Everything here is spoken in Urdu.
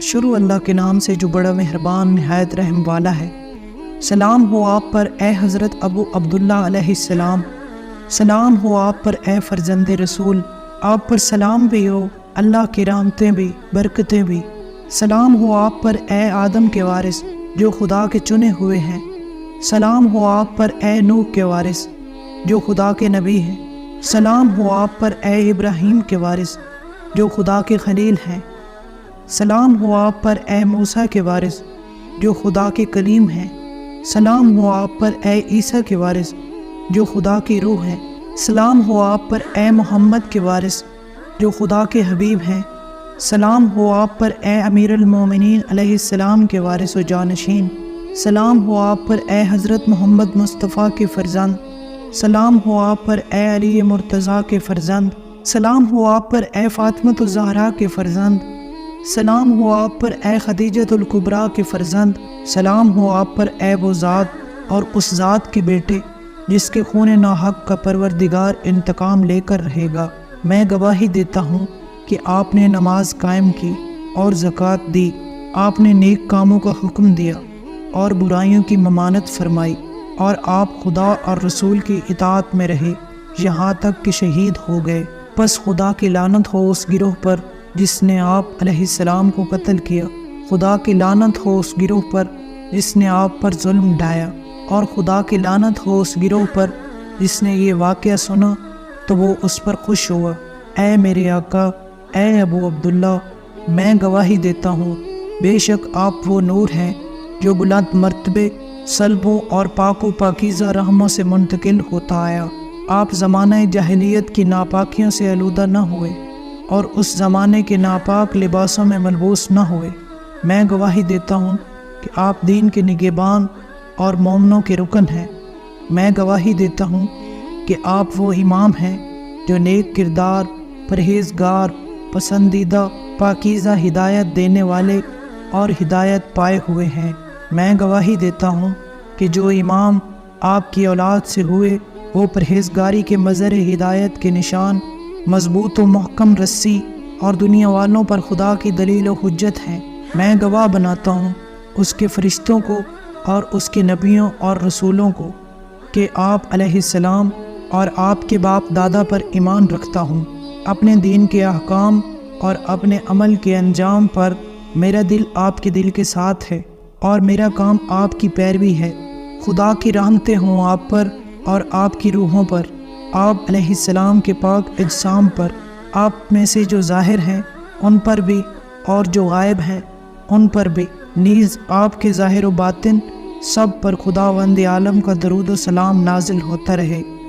شروع اللہ کے نام سے جو بڑا مہربان نہایت رحم والا ہے۔ سلام ہو آپ پر اے حضرت ابو عبداللہ علیہ السلام، سلام ہو آپ پر اے فرزند رسول، آپ پر سلام بھی ہو، اللہ کی رحمتیں بھی برکتیں بھی۔ سلام ہو آپ پر اے آدم کے وارث جو خدا کے چنے ہوئے ہیں، سلام ہو آپ پر اے نوح کے وارث جو خدا کے نبی ہیں، سلام ہو آپ پر اے ابراہیم کے وارث جو خدا کے خلیل ہیں، سلام ہو آپ پر اے موسیٰ کے وارث جو خدا کے کلیم ہیں، سلام ہو آپ پر اے عیسیٰ کے وارث جو خدا کی روح ہیں، سلام ہو آپ پر اے محمد کے وارث جو خدا کے حبیب ہیں، سلام ہو آپ پر اے امیر المومنین علیہ السلام کے وارث و جانشین، سلام ہو آپ پر اے حضرت محمد مصطفیٰ کے فرزند، سلام ہو آپ پر اے علی مرتضیٰ کے فرزند، سلام ہو آپ پر اے فاطمۃ الزہرا کے فرزند، سلام ہو آپ پر اے خدیجۃ الکبریٰ کے فرزند، سلام ہو آپ پر اے وہ ذات اور اس ذات کے بیٹے جس کے خون ناحق کا پروردگار انتقام لے کر رہے گا۔ میں گواہی دیتا ہوں کہ آپ نے نماز قائم کی اور زکوٰۃ دی، آپ نے نیک کاموں کا حکم دیا اور برائیوں کی ممانعت فرمائی، اور آپ خدا اور رسول کی اطاعت میں رہے یہاں تک کہ شہید ہو گئے۔ پس خدا کی لعنت ہو اس گروہ پر جس نے آپ علیہ السلام کو قتل کیا، خدا کی لعنت ہو اس گروہ پر جس نے آپ پر ظلم ڈھایا، اور خدا کی لعنت ہو اس گروہ پر جس نے یہ واقعہ سنا تو وہ اس پر خوش ہوا۔ اے میرے آقا، اے ابو عبداللہ، میں گواہی دیتا ہوں بے شک آپ وہ نور ہیں جو بلند مرتبے سلبوں اور پاک و پاکیزہ رحموں سے منتقل ہوتا آیا۔ آپ زمانہ جاہلیت کی ناپاکیوں سے آلودہ نہ ہوئے اور اس زمانے کے ناپاک لباسوں میں ملبوس نہ ہوئے۔ میں گواہی دیتا ہوں کہ آپ دین کے نگہبان اور مومنوں کے رکن ہیں۔ میں گواہی دیتا ہوں کہ آپ وہ امام ہیں جو نیک کردار، پرہیزگار، پسندیدہ، پاکیزہ ہدایت دینے والے اور ہدایت پائے ہوئے ہیں۔ میں گواہی دیتا ہوں کہ جو امام آپ کی اولاد سے ہوئے وہ پرہیزگاری کے مظہر ہدایت کے نشان، مضبوط و محکم رسی اور دنیا والوں پر خدا کی دلیل و حجت ہیں۔ میں گواہ بناتا ہوں اس کے فرشتوں کو اور اس کے نبیوں اور رسولوں کو کہ آپ علیہ السلام اور آپ کے باپ دادا پر ایمان رکھتا ہوں۔ اپنے دین کے احکام اور اپنے عمل کے انجام پر میرا دل آپ کے دل کے ساتھ ہے اور میرا کام آپ کی پیروی ہے۔ خدا کی رحمتیں ہوں آپ پر اور آپ کی روحوں پر، آپ علیہ السلام کے پاک اجسام پر، آپ میں سے جو ظاہر ہیں ان پر بھی اور جو غائب ہیں ان پر بھی، نیز آپ کے ظاہر و باطن سب پر خداوند عالم کا درود و سلام نازل ہوتا رہے۔